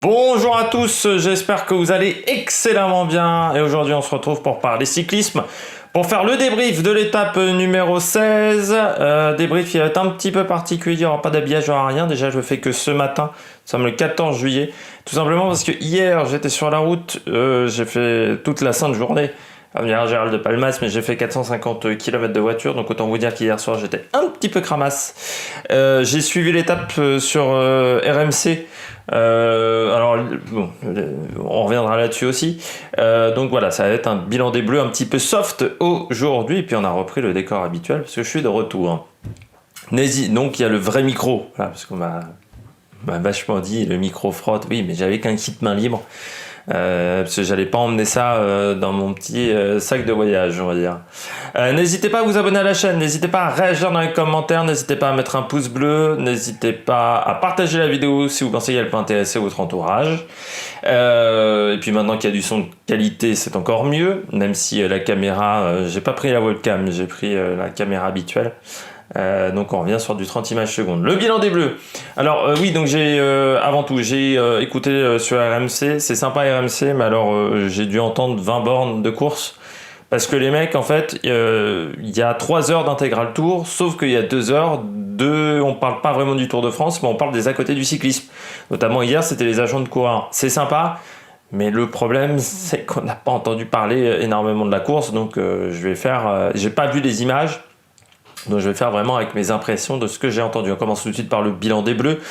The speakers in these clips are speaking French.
Bonjour à tous, j'espère que vous allez excellemment bien et aujourd'hui on se retrouve pour parler cyclisme, pour faire le débrief de l'étape numéro 16, débrief qui va être un petit peu particulier, il n'y aura pas d'habillage, il n'y aura rien, déjà je le fais que ce matin, nous sommes le 14 juillet, tout simplement parce que hier j'étais sur la route, j'ai fait toute la sainte journée, à venir Gérald de Palmas, mais j'ai fait 450 km de voiture, donc autant vous dire qu'hier soir j'étais un petit peu cramasse. J'ai suivi l'étape sur RMC. Alors, bon, on reviendra là-dessus aussi. Donc voilà, ça va être un bilan des Bleus un petit peu soft aujourd'hui. Et puis on a repris le décor habituel parce que je suis de retour. Donc il y a le vrai micro, voilà, parce qu'on m'a vachement dit le micro frotte. Oui, mais j'avais qu'un kit main libre. Parce que j'allais pas emmener ça dans mon petit sac de voyage, on va dire. N'hésitez pas à vous abonner à la chaîne, n'hésitez pas à réagir dans les commentaires, n'hésitez pas à mettre un pouce bleu, n'hésitez pas à partager la vidéo si vous pensez qu'elle peut intéresser votre entourage. Et puis maintenant qu'il y a du son de qualité, c'est encore mieux, même si la caméra, j'ai pas pris la webcam, j'ai pris la caméra habituelle. Donc on revient sur du 30 images secondes. Le bilan des Bleus. Alors oui, donc j'ai avant tout j'ai écouté sur RMC, c'est sympa RMC, mais alors j'ai dû entendre 20 bornes de course parce que les mecs en fait, il y a 3 heures d'intégral tour, sauf qu'il y a 2 heures on parle pas vraiment du Tour de France, mais on parle des à côté du cyclisme. Notamment hier, c'était les agents de coureurs. C'est sympa. Mais le problème, c'est qu'on n'a pas entendu parler énormément de la course, donc j'ai pas vu les images. Donc je vais faire vraiment avec mes impressions de ce que j'ai entendu. On commence tout de suite par le bilan des Bleus.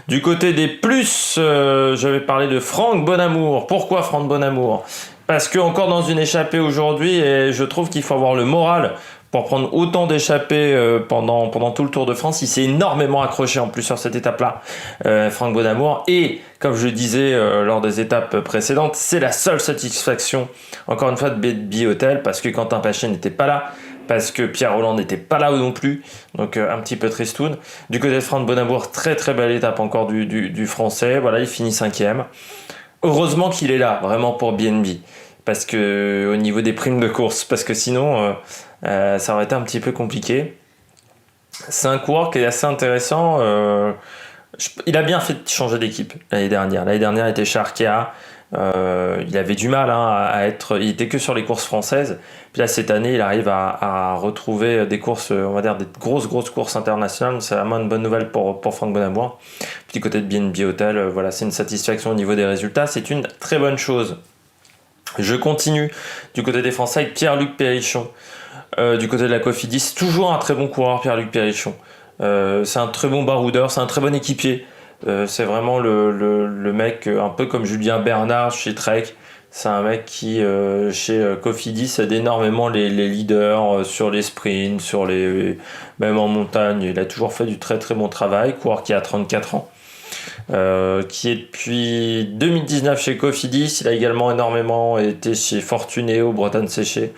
Du côté des plus, je vais parler de Franck Bonamour. Pourquoi Franck Bonamour ? Parce que encore dans une échappée aujourd'hui, et je trouve qu'il faut avoir le moral pour prendre autant d'échappées pendant tout le Tour de France. Il s'est énormément accroché en plus sur cette étape-là, Franck Bonamour. Et comme je le disais lors des étapes précédentes, c'est la seule satisfaction, encore une fois, de BB Hotel, parce que Quentin Paché n'était pas là, parce que Pierre Rolland n'était pas là non plus, donc un petit peu tristoun. Du côté de Franck Bonamour, très très belle étape encore du français, voilà, il finit 5e. Heureusement qu'il est là, vraiment pour BNB, parce que au niveau des primes de course, parce que sinon ça aurait été un petit peu compliqué. C'est un coureur qui est assez intéressant, il a bien fait de changer d'équipe l'année dernière. L'année dernière, il était chez Arkea. Il avait du mal à être. Il était que sur les courses françaises. Puis là, cette année, il arrive à retrouver des courses, on va dire des grosses courses internationales. C'est vraiment une bonne nouvelle pour Franck Bonamour. Puis du côté de BNB Hotel, voilà, c'est une satisfaction au niveau des résultats. C'est une très bonne chose. Je continue du côté des Français avec Pierre-Luc Périchon. Du côté de la Cofidis, toujours un très bon coureur, Pierre-Luc Périchon. C'est un très bon baroudeur, c'est un très bon équipier. C'est vraiment le mec, un peu comme Julien Bernard chez Trek. C'est un mec qui, chez Cofidis, aide énormément les leaders sur les sprints, même en montagne. Il a toujours fait du très très bon travail. Coureur qui a 34 ans. Qui est depuis 2019 chez Cofidis. Il a également énormément été chez Fortunéo, Bretagne Séchée.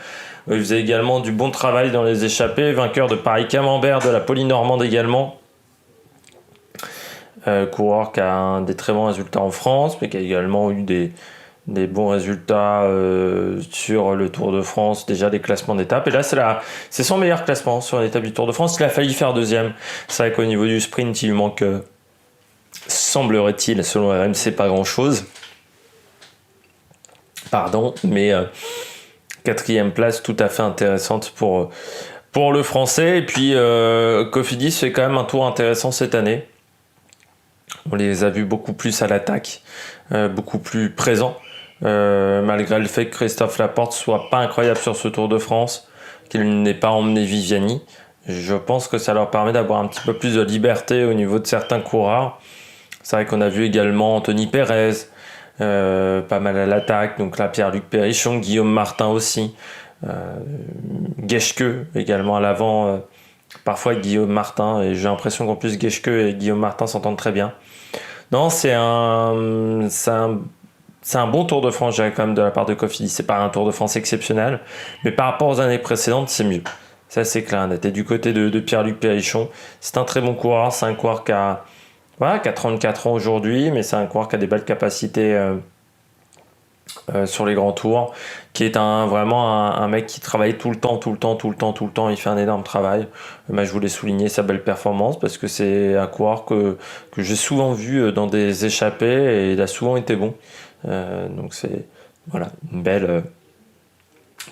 Il faisait également du bon travail dans les échappées. Vainqueur de Paris-Camembert, de la Poly-Normande également. Coureur qui a des très bons résultats en France, mais qui a également eu des bons résultats sur le Tour de France, déjà des classements d'étapes. Et là, c'est son meilleur classement sur l'étape du Tour de France. Il a failli faire deuxième. C'est vrai qu'au niveau du sprint, il lui manque, semblerait-il, selon RMC, pas grand-chose. Pardon, mais 4e place tout à fait intéressante pour le Français. Et puis, Cofidis fait quand même un tour intéressant cette année. On les a vus beaucoup plus à l'attaque, beaucoup plus présents, malgré le fait que Christophe Laporte soit pas incroyable sur ce Tour de France, qu'il n'ait pas emmené Viviani. Je pense que ça leur permet d'avoir un petit peu plus de liberté au niveau de certains coureurs. C'est vrai qu'on a vu également Anthony Perez, pas mal à l'attaque, donc là Pierre-Luc Périchon, Guillaume Martin aussi, Geschke également à l'avant. Parfois Guillaume Martin, et j'ai l'impression qu'en plus Geschke et Guillaume Martin s'entendent très bien. Non, c'est un bon Tour de France, je dirais quand même, de la part de Cofidis. C'est pas un Tour de France exceptionnel, mais par rapport aux années précédentes, c'est mieux. Ça, c'est clair. Et du côté de Pierre-Luc Périchon, c'est un très bon coureur. C'est un coureur qui a 34 ans aujourd'hui, mais c'est un coureur qui a des belles capacités sur les grands tours, qui est vraiment un mec qui travaille tout le temps, il fait un énorme travail. Je voulais souligner sa belle performance parce que c'est un coureur que j'ai souvent vu dans des échappées et il a souvent été bon. Donc c'est voilà, une belle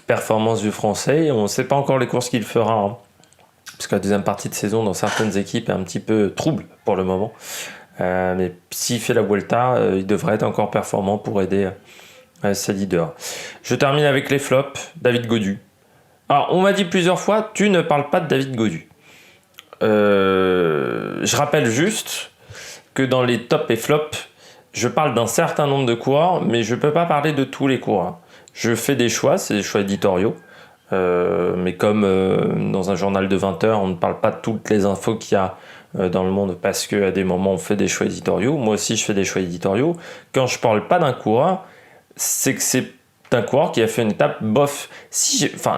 performance du Français. On ne sait pas encore les courses qu'il fera, hein, parce que la deuxième partie de saison dans certaines équipes est un petit peu trouble pour le moment. Mais s'il fait la Vuelta, il devrait être encore performant pour aider ses leaders. Je termine avec les flops. David Gaudu. Alors, on m'a dit plusieurs fois, tu ne parles pas de David Gaudu. Je rappelle juste que dans les tops et flops, je parle d'un certain nombre de coureurs, mais je ne peux pas parler de tous les coureurs. Je fais des choix, c'est des choix éditoriaux. Mais comme dans un journal de 20 heures, on ne parle pas de toutes les infos qu'il y a dans le monde parce qu'à des moments, on fait des choix éditoriaux. Moi aussi, je fais des choix éditoriaux. Quand je ne parle pas d'un coureur, c'est que c'est un coureur qui a fait une étape bof.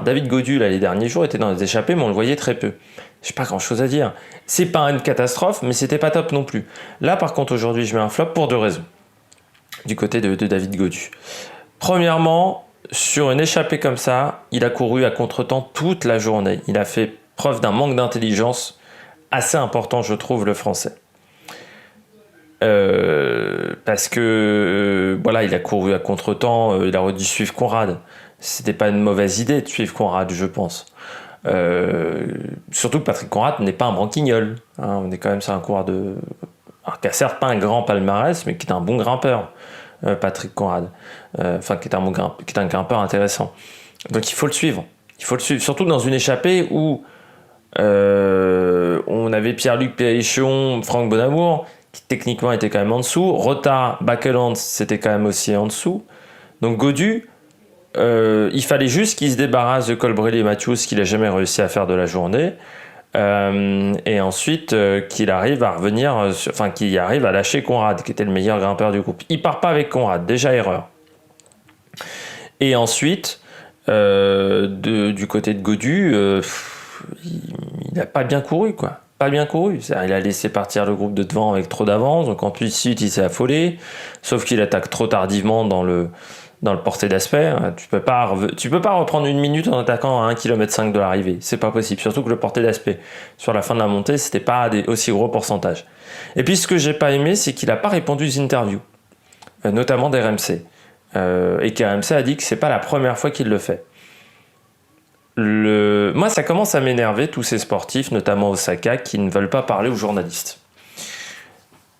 David Gaudu, là, les derniers jours, était dans les échappées, mais on le voyait très peu. J'ai pas grand chose à dire. C'est pas une catastrophe, mais c'était pas top non plus. Là, par contre, aujourd'hui, je mets un flop pour deux raisons. Du côté de David Gaudu. Premièrement, sur une échappée comme ça, il a couru à contre-temps toute la journée. Il a fait preuve d'un manque d'intelligence assez important, je trouve, le Français. Parce que voilà, il a couru à contre-temps, il aurait dû suivre Conrad. C'était pas une mauvaise idée de suivre Conrad, je pense. Surtout que Patrick Conrad n'est pas un branquignol. Hein, on est quand même sur un coureur qui a certes pas un grand palmarès, mais qui est un bon grimpeur. Patrick Conrad, qui est un grimpeur intéressant. Donc il faut le suivre. Surtout dans une échappée où on avait Pierre-Luc Périchon, Franck Bonamour, qui techniquement était quand même en dessous. Rota, Bakelands, c'était quand même aussi en dessous. Donc Gaudu, il fallait juste qu'il se débarrasse de Colbrelli et Matthews, qu'il n'a jamais réussi à faire de la journée. Et ensuite qu'il arrive à revenir, qu'il arrive à lâcher Conrad, qui était le meilleur grimpeur du groupe. Il part pas avec Conrad, déjà erreur. Et ensuite, du côté de Gaudu, il n'a pas bien couru, quoi. Pas bien couru. Il a laissé partir le groupe de devant avec trop d'avance, donc en plus il s'est affolé, sauf qu'il attaque trop tardivement dans le porté d'aspect. Tu peux pas reprendre une minute en attaquant à 1,5 km de l'arrivée. C'est pas possible. Surtout que le porté d'aspect sur la fin de la montée, c'était pas des aussi gros pourcentages. Et puis ce que j'ai pas aimé, c'est qu'il a pas répondu aux interviews, notamment d'RMC. Et qu'RMC a dit que c'est pas la première fois qu'il le fait. Moi, ça commence à m'énerver, tous ces sportifs, notamment Osaka, qui ne veulent pas parler aux journalistes.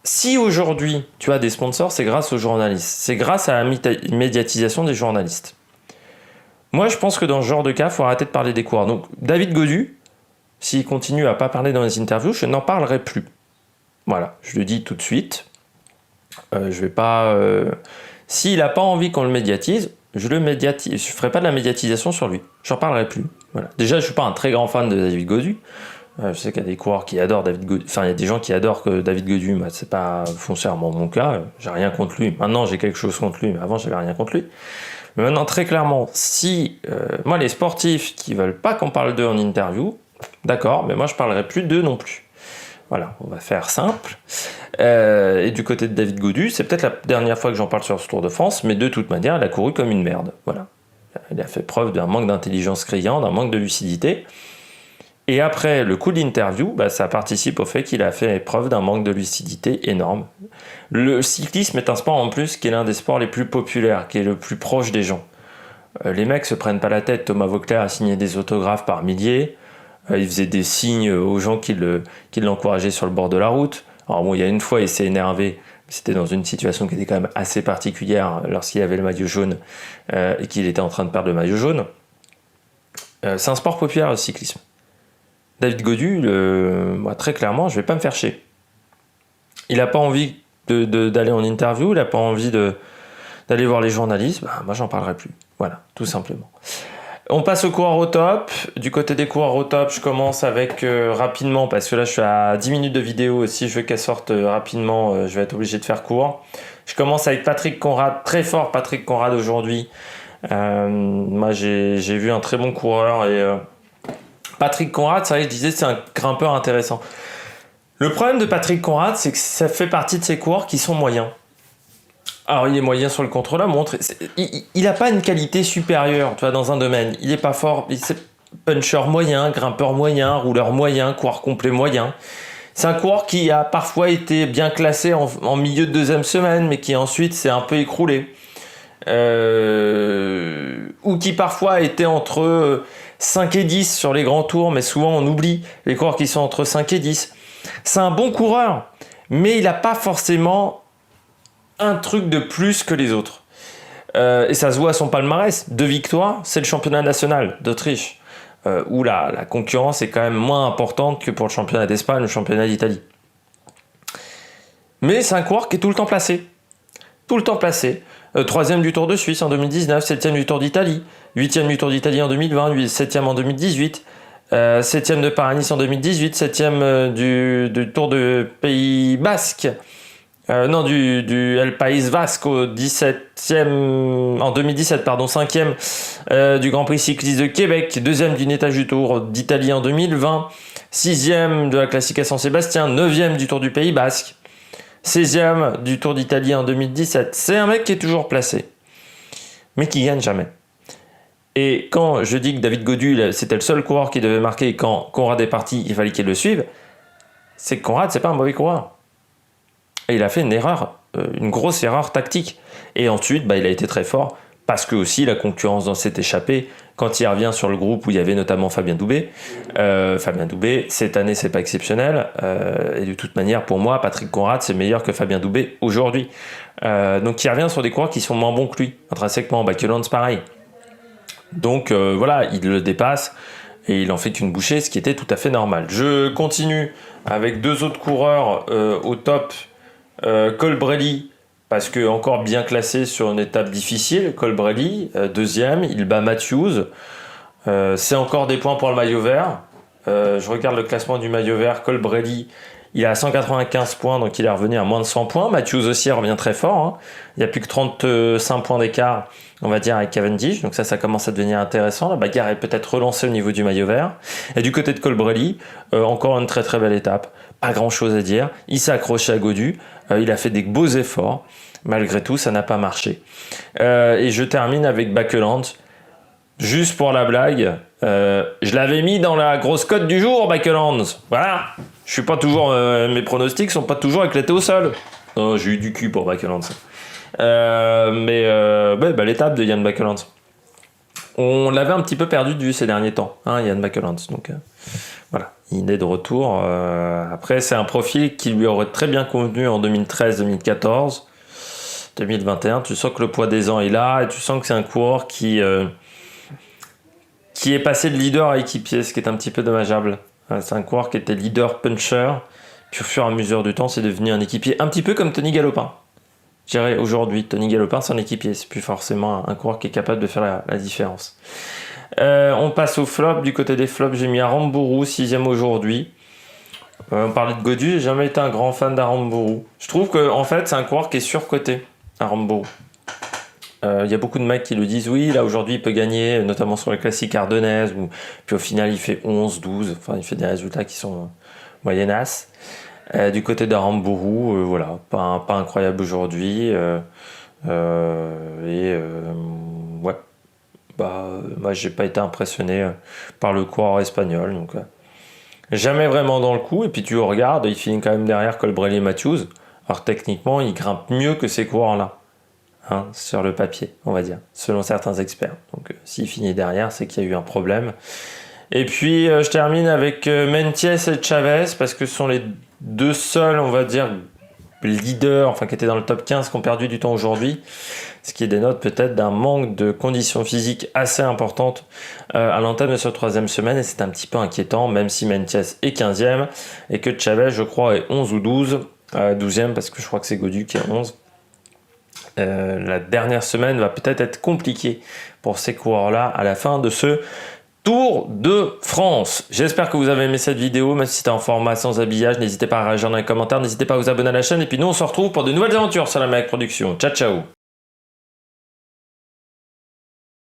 Si aujourd'hui tu as des sponsors, c'est grâce aux journalistes. C'est grâce à la médiatisation des journalistes. Moi, je pense que dans ce genre de cas, il faut arrêter de parler des coureurs. Donc, David Gaudu, s'il continue à ne pas parler dans les interviews, je n'en parlerai plus. Voilà, je le dis tout de suite. Je vais pas. S'il n'a pas envie qu'on le médiatise, je ferai pas de la médiatisation sur lui. J'en parlerai plus. Voilà. Déjà, je suis pas un très grand fan de David Gaudu. Je sais qu'il y a des coureurs qui adorent David Gaudu. Enfin, il y a des gens qui adorent David Gaudu. Mais c'est pas foncièrement mon cas. J'ai rien contre lui. Maintenant, j'ai quelque chose contre lui. Mais avant, j'avais rien contre lui. Mais maintenant, très clairement, si moi, les sportifs qui veulent pas qu'on parle d'eux en interview, d'accord, mais moi, je parlerai plus d'eux non plus. Voilà, on va faire simple. Et du côté de David Gaudu, c'est peut-être la dernière fois que j'en parle sur ce Tour de France, mais de toute manière, il a couru comme une merde. Voilà. Il a fait preuve d'un manque d'intelligence criant, d'un manque de lucidité. Et après, le coup de l'interview, ça participe au fait qu'il a fait preuve d'un manque de lucidité énorme. Le cyclisme est un sport en plus qui est l'un des sports les plus populaires, qui est le plus proche des gens. Les mecs se prennent pas la tête. Thomas Voeckler a signé des autographes par milliers. Il faisait des signes aux gens qui l'encourageaient sur le bord de la route. Alors bon, il y a une fois, il s'est énervé. C'était dans une situation qui était quand même assez particulière lorsqu'il avait le maillot jaune et qu'il était en train de perdre le maillot jaune. C'est un sport populaire, le cyclisme. David Gaudu, moi, très clairement, je vais pas me faire chier. Il n'a pas envie d'aller en interview, il n'a pas envie d'aller voir les journalistes. Moi, j'en parlerai plus. Voilà, tout simplement. On passe aux coureurs au top. Du côté des coureurs au top, je commence avec rapidement, parce que là je suis à 10 minutes de vidéo. Si je veux qu'elle sorte rapidement, je vais être obligé de faire court. Je commence avec Patrick Conrad, très fort Patrick Conrad aujourd'hui. Moi j'ai vu un très bon coureur et Patrick Conrad, c'est vrai que je disais c'est un grimpeur intéressant. Le problème de Patrick Conrad, c'est que ça fait partie de ces coureurs qui sont moyens. Alors, il est moyen sur le contre-la-montre. Il n'a pas une qualité supérieure, tu vois, dans un domaine. Il n'est pas fort. C'est puncher moyen, grimpeur moyen, rouleur moyen, coureur complet moyen. C'est un coureur qui a parfois été bien classé en milieu de deuxième semaine, mais qui ensuite s'est un peu écroulé. Ou qui parfois a été entre 5 et 10 sur les grands tours, mais souvent on oublie les coureurs qui sont entre 5 et 10. C'est un bon coureur, mais il n'a pas forcément un truc de plus que les autres. Et ça se voit à son palmarès. 2 victoires, c'est le championnat national d'Autriche, où la concurrence est quand même moins importante que pour le championnat d'Espagne, le championnat d'Italie. Mais c'est un coureur qui est tout le temps placé. Tout le temps placé. 3e du Tour de Suisse en 2019, 7e du Tour d'Italie, 8e du Tour d'Italie en 2020, 7e en 2018, 7e de Paris-Nice en 2018, 7e du Tour de Pays Basque, du El País Vasco, 17e, en 2017, pardon, 5e du Grand Prix cycliste de Québec, 2e du Nettage du Tour d'Italie en 2020, 6e de la Classica San Sébastien, 9e du Tour du Pays Basque, 16e du Tour d'Italie en 2017. C'est un mec qui est toujours placé, mais qui gagne jamais. Et quand je dis que David Gaudu, c'était le seul coureur qui devait marquer, et quand Conrad est parti, il fallait qu'il le suive, c'est que Conrad, c'est pas un mauvais coureur. Et il a fait une erreur, une grosse erreur tactique. Et ensuite, il a été très fort, parce que aussi la concurrence s'est échappée. Quand il revient sur le groupe où il y avait notamment Fabien Doubé, cette année c'est pas exceptionnel, et de toute manière pour moi Patrick Conrad c'est meilleur que Fabien Doubé aujourd'hui. Donc il revient sur des coureurs qui sont moins bons que lui, intrinsèquement. Bakelands pareil. Donc voilà, il le dépasse et il en fait qu'une bouchée, ce qui était tout à fait normal. Je continue avec 2 autres coureurs au top, Colbrelli, parce que encore bien classé sur une étape difficile. Colbrelli, 2e, il bat Matthews. C'est encore des points pour le maillot vert. Je regarde le classement du maillot vert. Colbrelli, il est à 195 points, donc il est revenu à moins de 100 points. Matthews aussi revient très fort, hein. Il n'y a plus que 35 points d'écart, on va dire, avec Cavendish. Donc ça commence à devenir intéressant. La bagarre est peut-être relancée au niveau du maillot vert. Et du côté de Colbrelli, encore une très très belle étape. Pas grand-chose à dire. Il s'est accroché à Gaudu. Il a fait des beaux efforts. Malgré tout, ça n'a pas marché. Et je termine avec Bakelands. Juste pour la blague, je l'avais mis dans la grosse cote du jour, Bakelands. Voilà. Je suis pas toujours, mes pronostics sont pas toujours éclatés au sol. Oh, j'ai eu du cul pour Bakelands. L'étape de Jan Bakelands. On l'avait un petit peu perdu de vue ces derniers temps, hein, Jan Bakelands. Donc voilà, il est de retour. Après, c'est un profil qui lui aurait très bien convenu en 2013, 2014. 2021, tu sens que le poids des ans est là et tu sens que c'est un coureur qui est passé de leader à équipier, ce qui est un petit peu dommageable. C'est un coureur qui était leader puncher, puis au fur et à mesure du temps, c'est devenu un équipier, un petit peu comme Tony Galopin. Je dirais aujourd'hui, Tony Galopin, c'est un équipier, c'est plus forcément un coureur qui est capable de faire la différence. On passe au flop. Du côté des flops, j'ai mis Aramburu, 6e aujourd'hui. On parlait de Gaudu, j'ai jamais été un grand fan d'Aramburu. Je trouve que en fait, c'est un coureur qui est surcoté, Aramburu. Il y a beaucoup de mecs qui le disent, oui, là aujourd'hui il peut gagner, notamment sur les classiques ardennaises, puis au final il fait 11, 12, enfin il fait des résultats qui sont moyennasses. Du côté d'Aramburu, voilà, pas incroyable aujourd'hui. Moi j'ai pas été impressionné par le coureur espagnol, donc jamais vraiment dans le coup. Et puis tu regardes, il finit quand même derrière Colbrelli et Matthews. Alors techniquement, il grimpe mieux que ces coureurs-là. Hein, sur le papier, on va dire, selon certains experts. Donc s'il finit derrière, c'est qu'il y a eu un problème. Et puis je termine avec Meintjes et Chavez, parce que ce sont les 2 seuls, on va dire, leaders, enfin qui étaient dans le top 15, qui ont perdu du temps aujourd'hui, ce qui dénote peut-être d'un manque de conditions physiques assez importantes à l'entame de cette 3e semaine, et c'est un petit peu inquiétant, même si Meintjes est 15e, et que Chavez, je crois, est 11 ou 12, 12e, parce que je crois que c'est Gaudu qui est 11. La dernière semaine va peut-être être compliquée pour ces coureurs-là à la fin de ce Tour de France. J'espère que vous avez aimé cette vidéo, même si c'était en format sans habillage. N'hésitez pas à réagir dans les commentaires, n'hésitez pas à vous abonner à la chaîne. Et puis nous, on se retrouve pour de nouvelles aventures sur la Mec Production. Ciao, ciao!